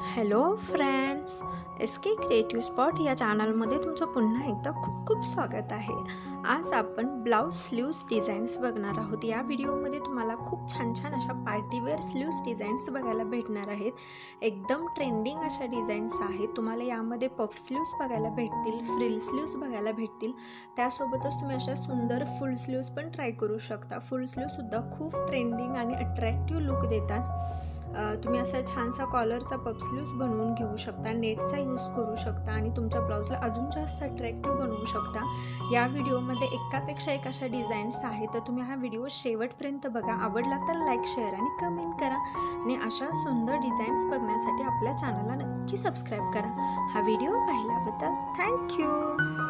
Hello friends, S के creative spot या चॅनलमध्ये तुमचं पुन्हा एकदा खूप खूप स्वागत आहे। आज आपण ब्लाऊज स्लीव्स डिझाईन्स बघणार आहोत। या व्हिडिओमध्ये तुम्हाला खूप छान छान अशा पार्टीवेअर स्लीव्स डिझाईन्स बघायला भेटणार आहेत। एकदम ट्रेंडिंग अशा डिझाईन्स आहेत। तुम्हाला यामध्ये पफ स्लीव्स बघायला भेटतील, फ्रिल स्लीव्स बघायला भेटतील। त्यासोबतच तुम्ही अशा सुंदर फुल स्लीव्स पण ट्राय करू शकता। फुल स्लीव्ससुद्धा खूप ट्रेंडिंग आणि अट्रॅक्टिव्ह लुक देतात। तुम्ही असा छानसा कॉलरचा पफ स्लीव्स बनवून घेऊ शकता, नेटचा यूज करू शकता आणि तुमच्या ब्लाऊजला अजून जास्त अट्रॅक्टिव्ह बनवू शकता। या व्हिडिओमध्ये एकापेक्षा एक अशा डिझाईन्स आहेत, तर तुम्ही हा व्हिडिओ शेवटपर्यंत बघा। आवडला तर लाईक, शेअर आणि कमेंट करा आणि अशा सुंदर डिझाईन्स बघण्यासाठी आपल्या चॅनलला नक्की सबस्क्राईब करा। हा व्हिडिओ पाहिल्याबद्दल थँक्यू।